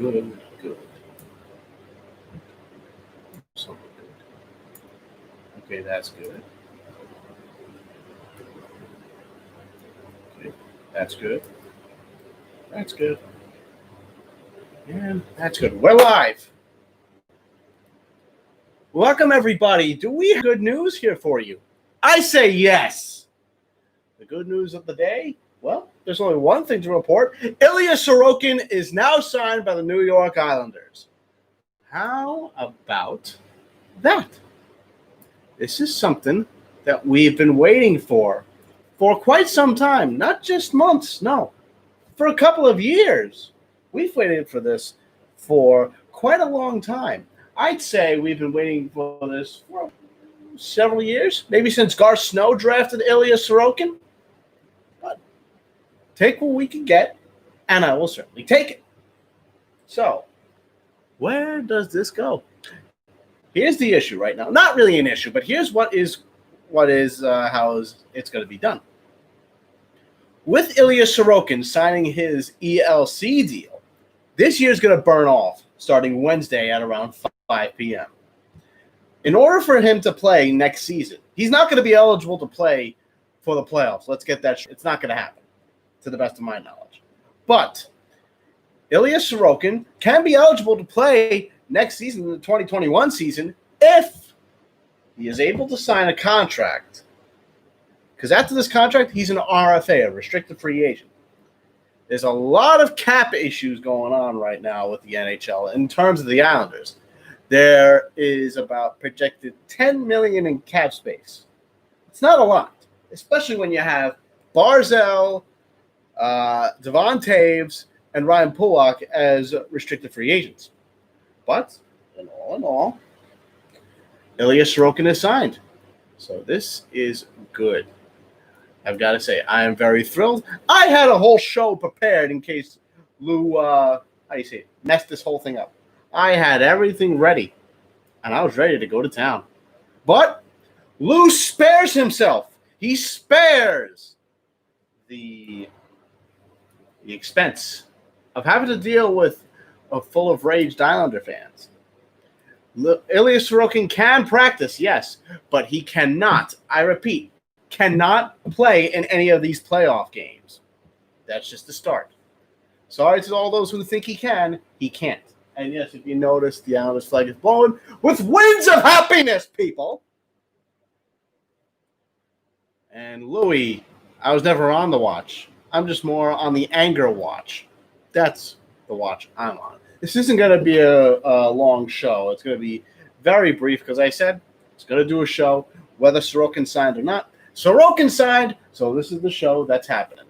Good. So good. Okay, that's good. Okay, that's good. That's good. And that's good. We're live. Welcome, everybody. Do we have good news here for you? I say yes. The good news of the day? Well, there's only one thing to report. ILYA Sorokin is now signed by the New York Islanders. How about that? This is something that we've been waiting for quite some time. Not just months, no. For a couple of years. We've waited for this for quite a long time. I'd say we've been waiting for this for several years, maybe since Garth Snow drafted ILYA Sorokin. But take what we can get, and I will certainly take it. So, where does this go? Here's the issue right now. Not really an issue, but here's how it's going to be done. With ILYA Sorokin signing his ELC deal, this year's going to burn off starting Wednesday at around 5 p.m. In order for him to play next season, he's not going to be eligible to play for the playoffs. Let's get that. It's not going to happen, to the best of my knowledge. But ILYA Sorokin can be eligible to play next season, the 2021 season, if he is able to sign a contract. Because after this contract, he's an RFA, a restricted free agent. There's a lot of cap issues going on right now with the NHL in terms of the Islanders. There is about projected $10 million in cap space. It's not a lot, especially when you have Barzal, Devon Taves, and Ryan Pulock as restricted free agents. But in all, ILYA Sorokin is signed. So this is good. I've got to say, I am very thrilled. I had a whole show prepared in case Lou, messed this whole thing up. I had everything ready, and I was ready to go to town. But Lou spares himself. He spares the expense of having to deal with a full of raged Islander fans. ILYA Sorokin can practice, yes, but he cannot, I repeat, cannot play in any of these playoff games. That's just the start. Sorry to all those who think he can, he can't. And yes, if you notice, the Islanders flag is blown with winds of happiness, people. And Louis, I was never on the watch. I'm just more on the anger watch. That's the watch I'm on. This isn't going to be a long show. It's going to be very brief because I said it's going to do a show whether Sorokin signed or not. Sorokin signed, so this is the show that's happening.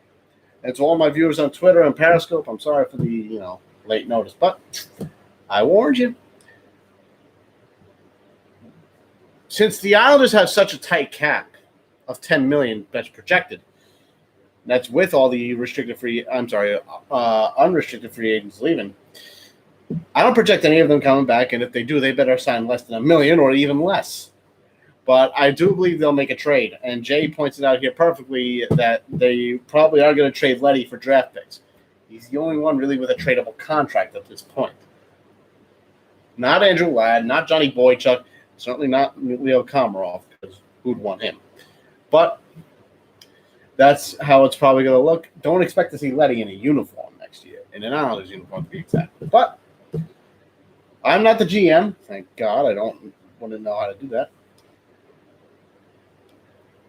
And to all my viewers on Twitter and Periscope, I'm sorry for the late notice, but I warned you. Since the Islanders have such a tight cap of $10 million that's projected, that's with all the unrestricted free agents leaving. I don't project any of them coming back, and if they do, they better sign less than $1 million or even less. But I do believe they'll make a trade. And Jay points it out here perfectly that they probably are going to trade Leddy for draft picks. He's the only one really with a tradable contract at this point. Not Andrew Ladd, not Johnny Boychuk, certainly not Leo Komarov, because who'd want him? But that's how it's probably going to look. Don't expect to see Leddy in a uniform next year, in an Islanders uniform to be exact. But I'm not the GM. Thank God. I don't want to know how to do that.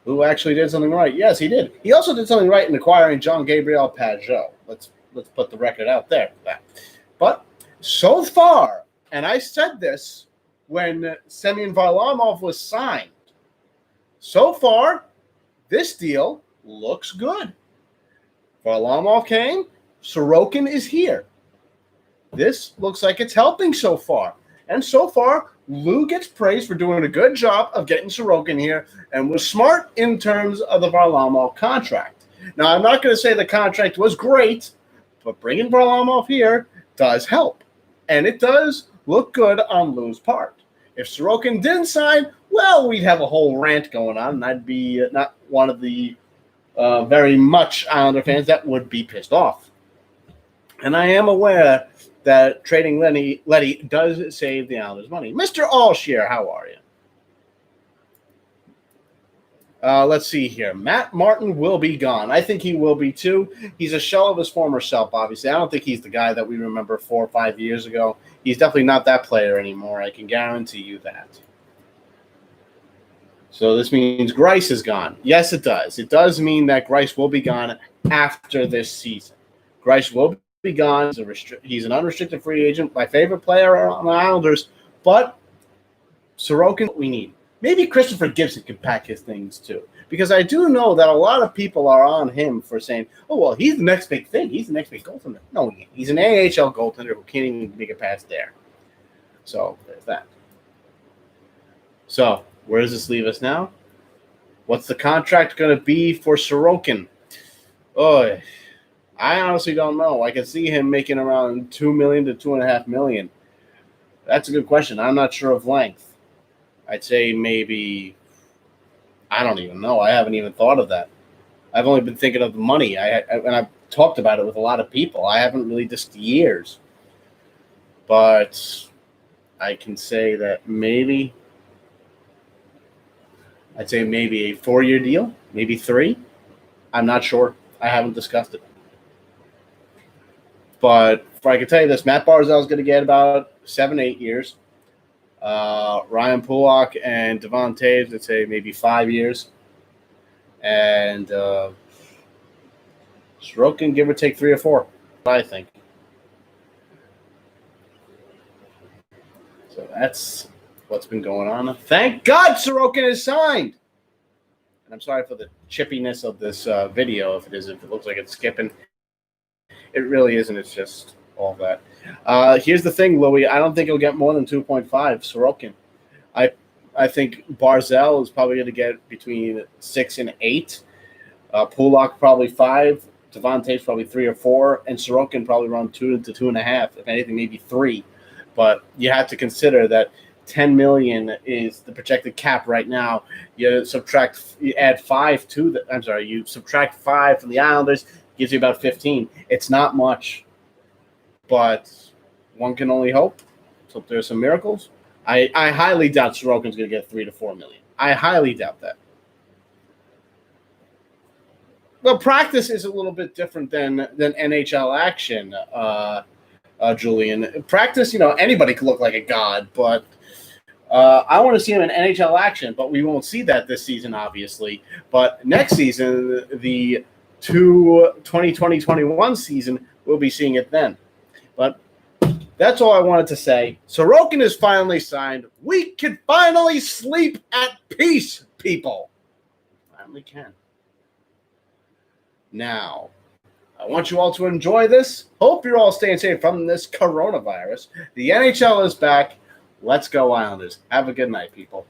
Who actually did something right? Yes, he did. He also did something right in acquiring Jean-Gabriel Pageau. Let's put the record out there for that. But so far, and I said this when Semyon Varlamov was signed, so far, this deal looks good. Varlamov came. Sorokin is here. This looks like it's helping so far. And so far, Lou gets praised for doing a good job of getting Sorokin here and was smart in terms of the Varlamov contract. Now, I'm not going to say the contract was great, but bringing Varlamov here does help. And it does look good on Lou's part. If Sorokin didn't sign, well, we'd have a whole rant going on, and I'd be not one of the very much Islander fans that would be pissed off. And I am aware that trading Letty does save the Islanders money. Mr. Allshare, how are you? Let's see here. Matt Martin will be gone. I think he will be too. He's a shell of his former self, obviously. I don't think he's the guy that we remember 4 or 5 years ago. He's definitely not that player anymore. I can guarantee you that. So this means Grice is gone. Yes, it does. It does mean that Grice will be gone after this season. Grice will be gone. He's an unrestricted free agent. My favorite player on the Islanders. But Sorokin, we need. Maybe Christopher Gibson can pack his things too. Because I do know that a lot of people are on him for saying, oh, well, he's the next big thing. He's the next big goaltender. No, he's an AHL goaltender who can't even make a pass there. So there's that. So where does this leave us now? What's the contract going to be for Sorokin? Oh, I honestly don't know. I can see him making around $2 million to $2.5 million. That's a good question. I'm not sure of length. I'd say maybe, I don't even know. I haven't even thought of that. I've only been thinking of the money. And I've talked about it with a lot of people. I haven't really discussed years. But I can say that maybe, I'd say maybe a 4-year deal, maybe 3. I'm not sure. I haven't discussed it. But I can tell you this, Matt Barzal is going to get about 7-8 years. Ryan Pulock and Devon Toews, I'd say maybe 5 years. And Sorokin, give or take 3 or 4, I think. So that's what's been going on. Thank God Sorokin is signed. And I'm sorry for the chippiness of this video, if it looks like it's skipping. It really isn't. It's just all that. Here's the thing, Louis. I don't think he'll get more than 2.5. Sorokin. I think Barzal is probably going to get between 6 and 8. Pulock probably 5. Devon Toews probably 3 or 4, and Sorokin probably around 2 to 2.5. If anything, maybe 3. But you have to consider that $10 million is the projected cap right now. You add 5 to the. I'm sorry. You subtract 5 from the Islanders, gives you about 15. It's not much, but one can only hope. So there's some miracles. I highly doubt Sorokin's going to get 3 to 4 million. I highly doubt that. Well, practice is a little bit different than NHL action, Julian. Practice, anybody could look like a god, but I want to see him in NHL action, but we won't see that this season, obviously. But next season, the 2020-21 season, we'll be seeing it then. But that's all I wanted to say. Sorokin is finally signed. We can finally sleep at peace, people. Finally can. Now, I want you all to enjoy this. Hope you're all staying safe from this coronavirus. The NHL is back. Let's go, Islanders. Have a good night, people.